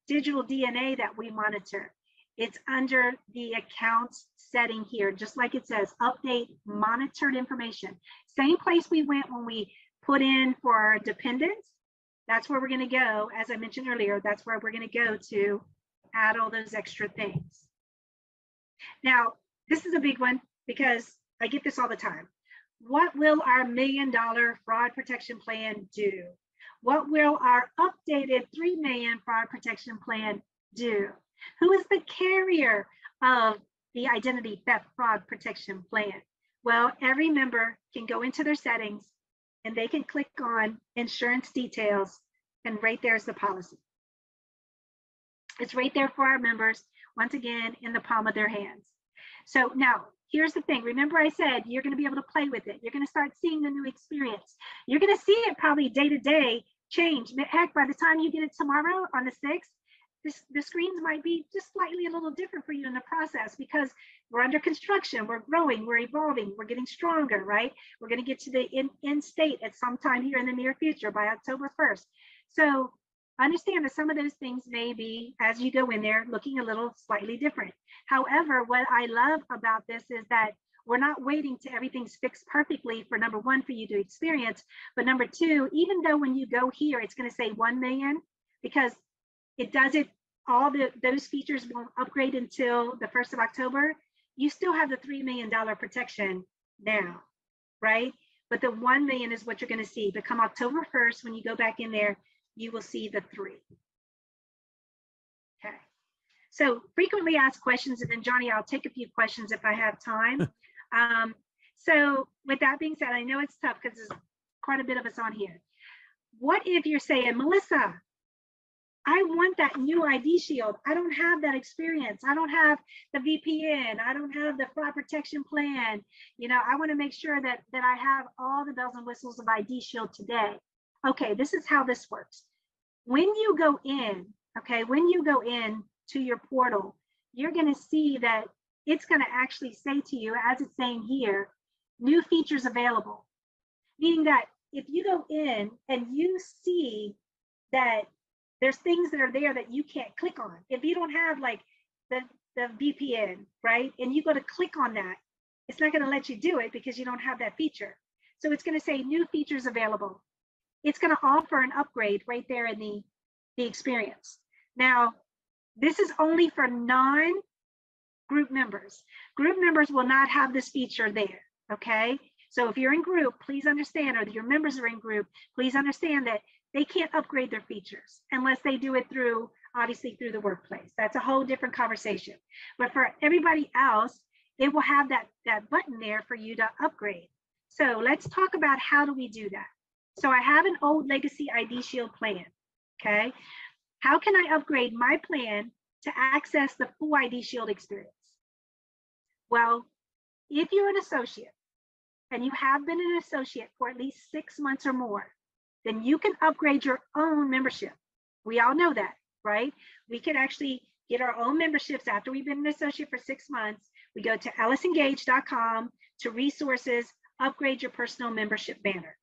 digital DNA that we monitor. It's under the accounts setting here, just like it says, update monitored information. Same place we went when we put in for our dependents. That's where we're going to go. As I mentioned earlier, that's where we're going to go to add all those extra things. Now, this is a big one because I get this all the time. What will our $1 million fraud protection plan do? What will our updated $3 million fraud protection plan do? Who is the carrier of the identity theft fraud protection plan? Well, every member can go into their settings and they can click on insurance details, and right there's the policy. It's right there for our members, once again, in the palm of their hands. So now, here's the thing. Remember I said you're going to be able to play with it. You're going to start seeing the new experience. You're going to see it probably day to day change. Heck, by the time you get it tomorrow on the 6th, the screens might be just slightly a little different for you in the process because we're under construction, we're growing, we're evolving, we're getting stronger, right? We're going to get to the end state at some time here in the near future by October 1st. So understand that some of those things may be, as you go in there, looking a little slightly different. However, what I love about this is that we're not waiting till everything's fixed perfectly for number one, for you to experience, but number two, even though when you go here, it's going to say 1 million, because it doesn't, all those features won't upgrade until the 1st of October, you still have the $3 million protection now, right? But the 1 million is what you're going to see. But come October 1st, when you go back in there, you will see the 3. Okay. So frequently asked questions, and then Johnny, I'll take a few questions if I have time. So with that being said, I know it's tough because there's quite a bit of us on here. What if you're saying, Melissa, I want that new IDShield. I don't have that experience. I don't have the VPN. I don't have the fraud protection plan. You know, I want to make sure that I have all the bells and whistles of IDShield today. Okay, this is how this works. When you go in, okay, when you go in to your portal, you're going to see that it's going to actually say to you, as it's saying here, new features available, meaning that if you go in and you see that there's things that are there that you can't click on, if you don't have like the VPN, right, and you go to click on that, it's not going to let you do it because you don't have that feature. So it's going to say new features available. It's going to offer an upgrade right there in the experience. Now, this is only for non-group members. Group members will not have this feature there, okay? So if you're in group, please understand, or your members are in group, please understand that they can't upgrade their features unless they do it through, obviously through the workplace. That's a whole different conversation. But for everybody else, it will have that button there for you to upgrade. So let's talk about how do we do that. So I have an old legacy IDShield plan, okay? How can I upgrade my plan to access the full IDShield experience? Well, if you're an associate and you have been an associate for at least 6 months or more, then you can upgrade your own membership. We all know that, right? We can actually get our own memberships after we've been an associate for 6 months. We go to ellisengage.com to resources, upgrade your personal membership banner.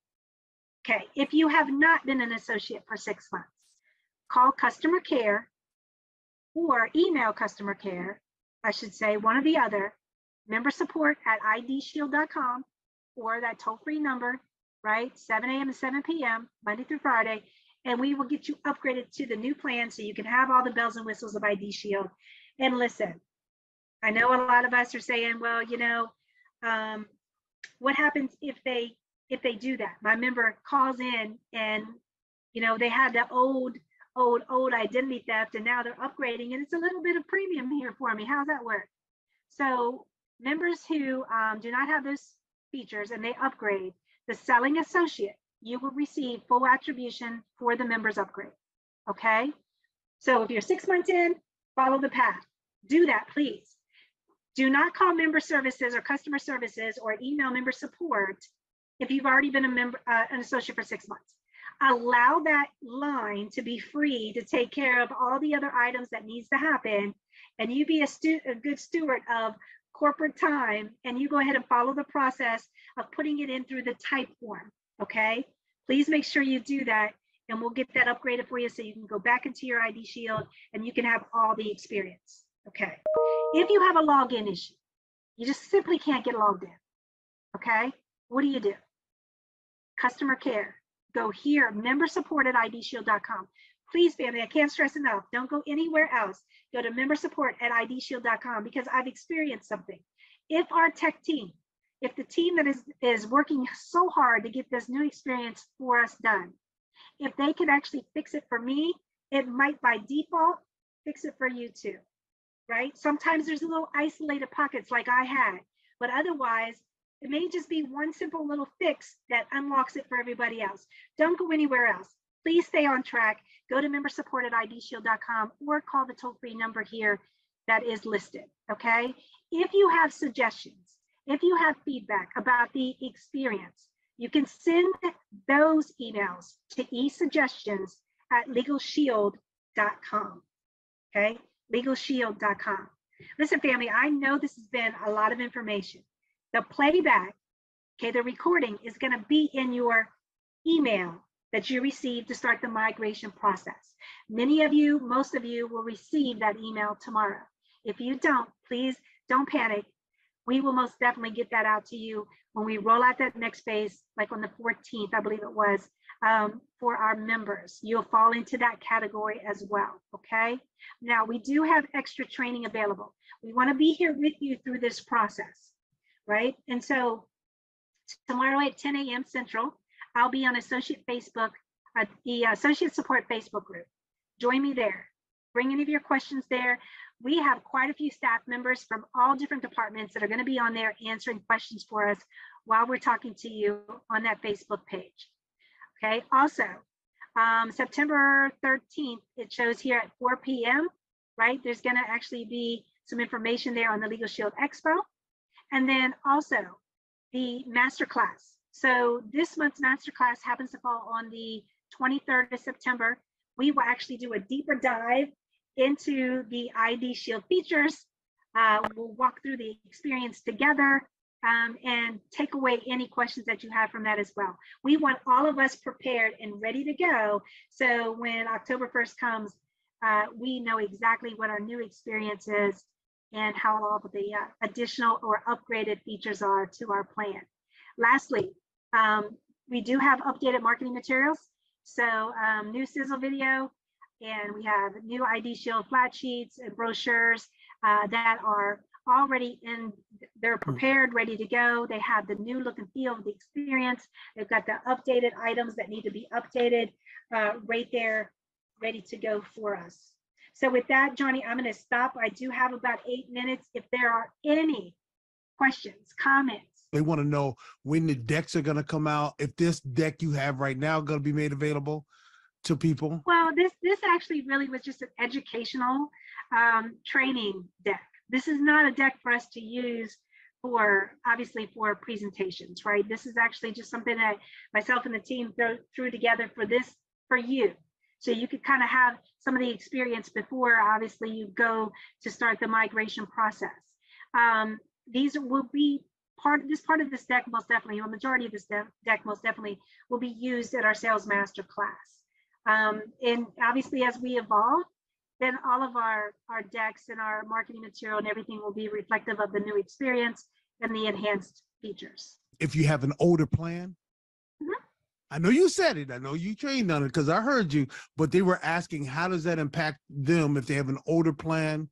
Okay, if you have not been an associate for 6 months, call customer care or email customer care, I should say, one or the other, member support at IDShield.com, or that toll-free number, right? 7 a.m. to 7 p.m., Monday through Friday, and we will get you upgraded to the new plan so you can have all the bells and whistles of IDShield. And listen, I know a lot of us are saying, well, you know, what happens if they do that? My member calls in and, you know, they had the old identity theft and now they're upgrading and it's a little bit of premium here for me. How's that work? So members who do not have those features and they upgrade, the selling associate, you will receive full attribution for the members upgrade, okay? So if you're 6 months in, follow the path. Do that, please. Do not call member services or customer services or email member support if you've already been a member, an associate for 6 months. Allow that line to be free to take care of all the other items that needs to happen, and you be a good steward of corporate time, and you go ahead and follow the process of putting it in through the type form, okay? Please make sure you do that, and we'll get that upgraded for you so you can go back into your IDShield and you can have all the experience, okay? If you have a login issue, you just simply can't get logged in, okay? What do? Customer care, go here, member support at IDShield.com. Please, family, I can't stress enough, don't go anywhere else. Go to member support at IDShield.com because I've experienced something. If our tech team, if the team that is working so hard to get this new experience for us done, if they could actually fix it for me, it might by default fix it for you too, right? Sometimes there's little isolated pockets like I had, but otherwise, it may just be one simple little fix that unlocks it for everybody else. Don't go anywhere else. Please stay on track. Go to member support at IDShield.com or call the toll-free number here that is listed, okay? If you have suggestions, if you have feedback about the experience, you can send those emails to esuggestions at LegalShield.com, okay? LegalShield.com. Listen, family, I know this has been a lot of information. The playback, okay, the recording is going to be in your email that you receive to start the migration process. Many of you, most of you will receive that email tomorrow. If you don't, please don't panic. We will most definitely get that out to you when we roll out that next phase, like on the 14th, I believe it was, for our members. You'll fall into that category as well, okay? Now, we do have extra training available. We want to be here with you through this process, right? And so tomorrow at 10 a.m. Central, I'll be on Associate Facebook, the Associate Support Facebook group. Join me there. Bring any of your questions there. We have quite a few staff members from all different departments that are going to be on there answering questions for us while we're talking to you on that Facebook page. Okay, also, September 13th, it shows here at 4 p.m., right? There's going to actually be some information there on the LegalShield Expo. And then also the masterclass. So this month's masterclass happens to fall on the 23rd of September. We will actually do a deeper dive into the IDShield features. We'll walk through the experience together. and take away any questions that you have from that as well. We want all of us prepared and ready to go. So when October 1st comes, we know exactly what our new experience is and how all of the additional or upgraded features are to our plan. Lastly, we do have updated marketing materials. So new sizzle video, and we have new IDShield flat sheets and brochures that are already they're prepared, ready to go. They have the new look and feel of the experience. They've got the updated items that need to be updated right there, ready to go for us. So with that, Johnny, I'm going to stop. I do have about 8 minutes. If there are any questions, comments. They want to know when the decks are going to come out. If this deck you have right now going to be made available to people? Well, this actually really was just an educational training deck. This is not a deck for us to use for, obviously, for presentations, right? This is actually just something that myself and the team threw together for you. So you could kind of have some of the experience before, obviously, you go to start the migration process. These will be part of this deck, most definitely, a majority of this deck most definitely will be used at our sales master class. And obviously, as we evolve, then all of our decks and our marketing material and everything will be reflective of the new experience and the enhanced features. If you have an older plan, I know you said it, I know you trained on it because I heard you, but they were asking, how does that impact them if they have an older plan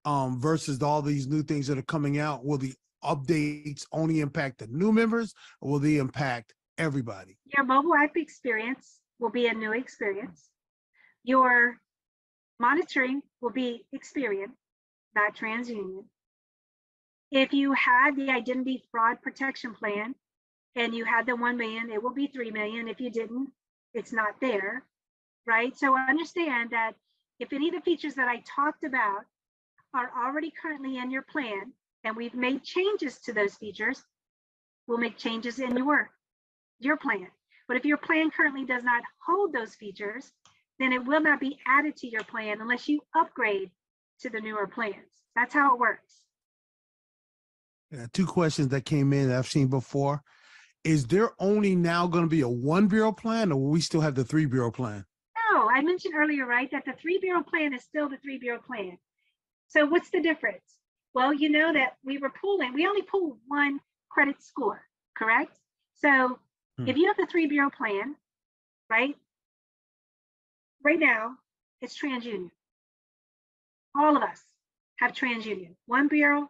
versus all these new things that are coming out? Will the updates only impact the new members, or will they impact everybody? Your mobile app experience will be a new experience. Your monitoring will be Experian, not TransUnion. If you had the identity fraud protection plan and you had the 1 million, it will be 3 million. If you didn't, it's not there, right? So understand that if any of the features that I talked about are already currently in your plan and we've made changes to those features, we'll make changes in your plan. But if your plan currently does not hold those features, then it will not be added to your plan unless you upgrade to the newer plans. That's how it works. Yeah, 2 questions that came in that I've seen before. Is there only now going to be a 1 bureau plan, or will we still have the 3 bureau plan? No, I mentioned earlier, right, that the 3 bureau plan is still the 3 bureau plan. So what's the difference? Well, you know that we only pull 1 credit score, correct? So if you have the 3 bureau plan, right now, it's TransUnion. All of us have TransUnion. 1 bureau,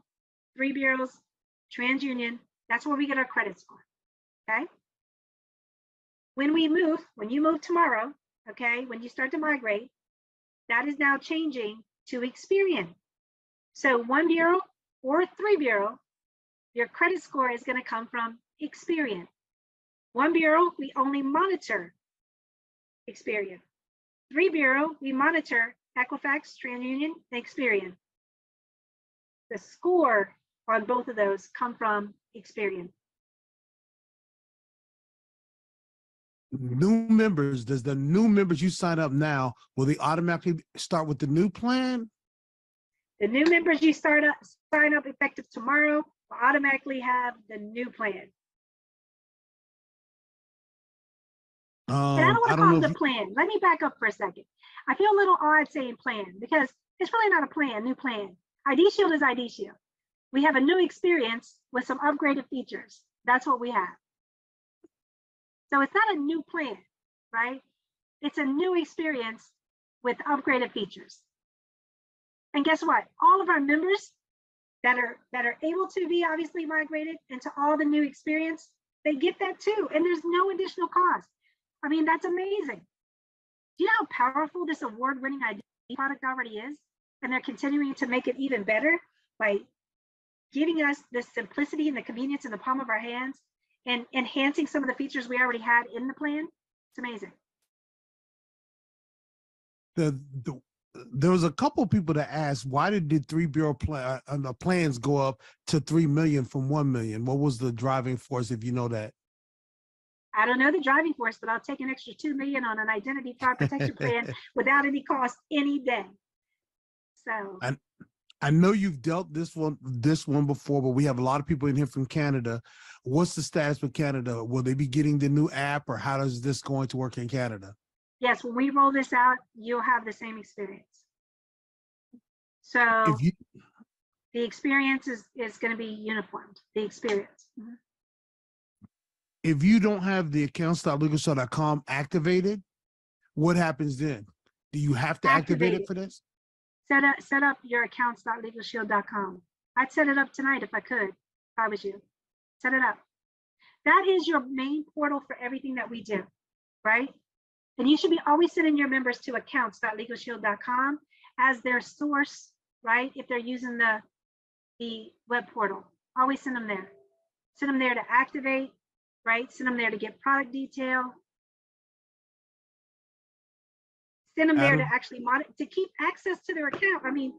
3 bureaus, TransUnion. That's where we get our credit score, okay? When you move tomorrow, okay, when you start to migrate, that is now changing to Experian. So 1 bureau or 3 bureau, your credit score is going to come from Experian. 1 bureau, we only monitor Experian. 3 bureau, we monitor Equifax, TransUnion, and Experian. The score on both of those come from Experian. New members, does the new members you sign up now, will they automatically start with the new plan? The new members you sign up effective tomorrow will automatically have the new plan. And I don't want to call it the plan. Let me back up for a second. I feel a little odd saying plan because it's really not a plan, new plan. IDShield is IDShield. We have a new experience with some upgraded features. That's what we have. So it's not a new plan, right? It's a new experience with upgraded features. And guess what? All of our members that are able to be obviously migrated into all the new experience, they get that too. And there's no additional cost. I mean, that's amazing. Do you know how powerful this award-winning ID product already is? And they're continuing to make it even better by giving us the simplicity and the convenience in the palm of our hands and enhancing some of the features we already had in the plan. It's amazing. There was a couple people that asked, why did the 3 bureau plans go up to 3 million from 1 million? What was the driving force, if you know that? I don't know the driving force, but I'll take an extra 2 million on an identity fraud protection plan without any cost any day. So I know you've dealt this one before, but we have a lot of people in here from Canada. What's the status with Canada? Will they be getting the new app, or how is this going to work in Canada? Yes, when we roll this out, you'll have the same experience. So If you the experience is going to be uniformed, the experience. if you don't have the accounts.legalshield.com activated, what happens then? Do you have to activate it for this? Set up your accounts.legalshield.com. I'd set it up tonight if I could, if I was you. Set it up. That is your main portal for everything that we do, right? And you should be always sending your members to accounts.legalshield.com as their source, right? If they're using the web portal, always send them there. Send them there to activate, right? Send them there to get product detail. Send them there to actually to keep access to their account. I mean,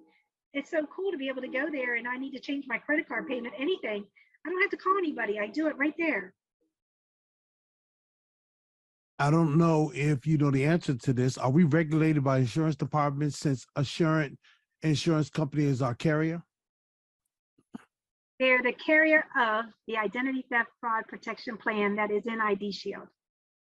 it's so cool to be able to go there and I need to change my credit card payment, anything. I don't have to call anybody. I do it right there. I don't know if you know the answer to this. Are we regulated by insurance departments since Assurant Insurance Company is our carrier? They're the carrier of the identity theft fraud protection plan that is in IDShield.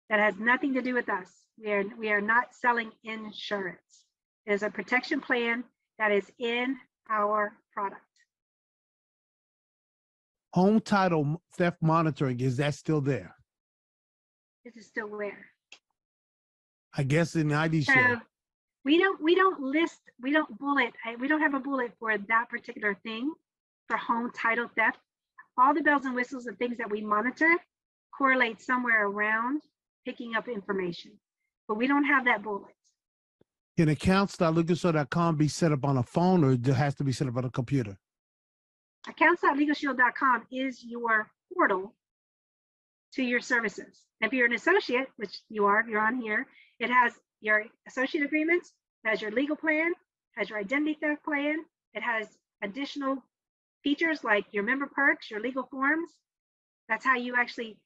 That has nothing to do with us. We are not selling insurance. It is a protection plan that is in our product. Home title theft monitoring, is that still there? This is still where? I guess in IDShield. So we don't list, we don't have a bullet for that particular thing for home title theft. All the bells and whistles and things that we monitor correlate somewhere around picking up information, but we don't have that bullet. Can accounts.legalshield.com be set up on a phone, or it has to be set up on a computer? Accounts.legalshield.com is your portal to your services. If you're an associate, which you are, if you're on here, it has your associate agreements, has your legal plan, has your identity theft plan. It has additional features like your member perks, your legal forms. That's how you actually,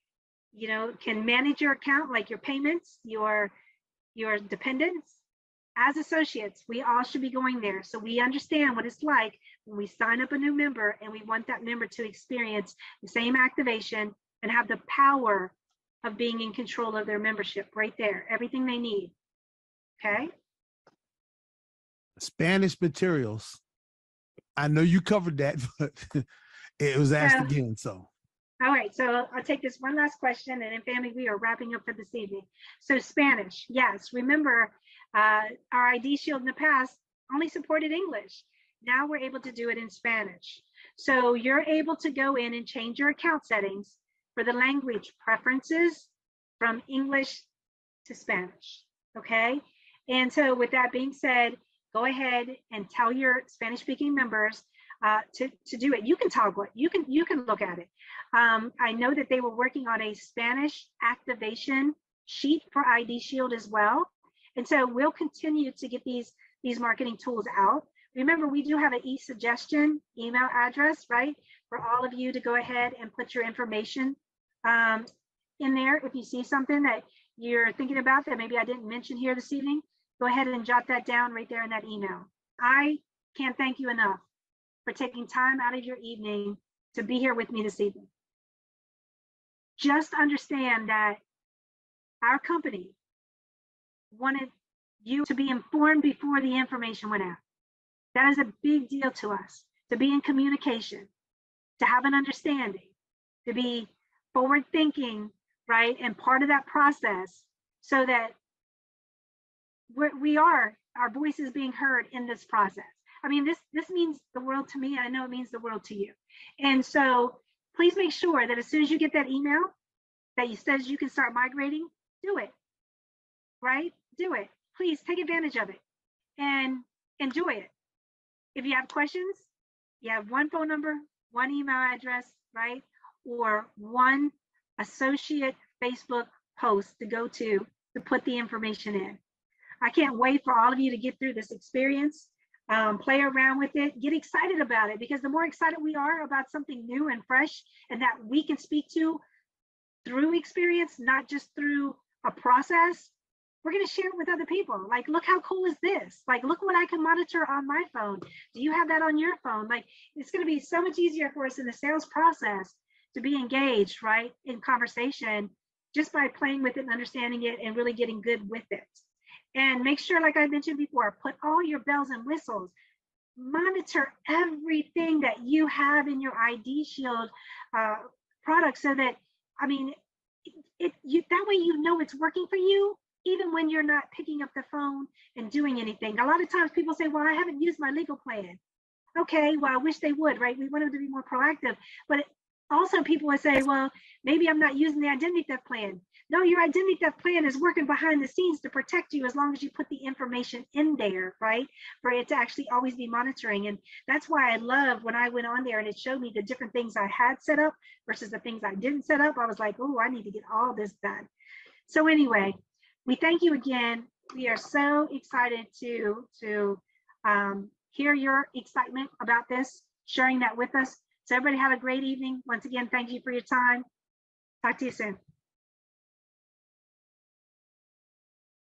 can manage your account, like your payments, your dependents. As associates, we all should be going there. So we understand what it's like when we sign up a new member and we want that member to experience the same activation and have the power of being in control of their membership right there, everything they need. Okay. Spanish materials. I know you covered that, but it was asked again. So. All right, so I'll take this one last question, and in family, we are wrapping up for this evening. So Spanish, yes. Remember, our IDShield in the past only supported English. Now we're able to do it in Spanish. So you're able to go in and change your account settings for the language preferences from English to Spanish, okay? And so with that being said, go ahead and tell your Spanish-speaking members to do it. You can toggle it. You can look at it. I know that they were working on a Spanish activation sheet for IDShield as well. And so we'll continue to get these marketing tools out. Remember, we do have an e-suggestion email address, right? For all of you to go ahead and put your information in there. If you see something that you're thinking about that maybe I didn't mention here this evening, go ahead and jot that down right there in that email. I can't thank you enough for taking time out of your evening to be here with me this evening. Just understand that our company wanted you to be informed before the information went out. That is a big deal to us, to be in communication, to have an understanding, to be forward thinking, right? And part of that process so that our voice is being heard in this process. I mean, this means the world to me. I know it means the world to you. And so please make sure that as soon as you get that email that says you can start migrating, do it, right? Do it. Please take advantage of it and enjoy it. If you have questions, you have one phone number, one email address, right? Or one associate Facebook post to go to put the information in. I can't wait for all of you to get through this experience, play around with it, get excited about it, because the more excited we are about something new and fresh and that we can speak to through experience, not just through a process, we're going to share it with other people. Like, look how cool is this? Like, look what I can monitor on my phone. Do you have that on your phone? Like, it's going to be so much easier for us in the sales process to be engaged, right, in conversation, just by playing with it and understanding it and really getting good with it. And make sure, like I mentioned before, put all your bells and whistles. Monitor everything that you have in your IDShield product, so that, I mean, that way you know it's working for you, even when you're not picking up the phone and doing anything. A lot of times people say, well, I haven't used my legal plan. Okay, well, I wish they would, right? We want them to be more proactive. But also people would say, well, maybe I'm not using the identity theft plan. No, your identity theft plan is working behind the scenes to protect you as long as you put the information in there, right? For it to actually always be monitoring. And that's why I love when I went on there and it showed me the different things I had set up versus the things I didn't set up. I was like, oh, I need to get all this done. So anyway, we thank you again. We are so excited to hear your excitement about this, sharing that with us. So everybody have a great evening. Once again, thank you for your time. Talk to you soon.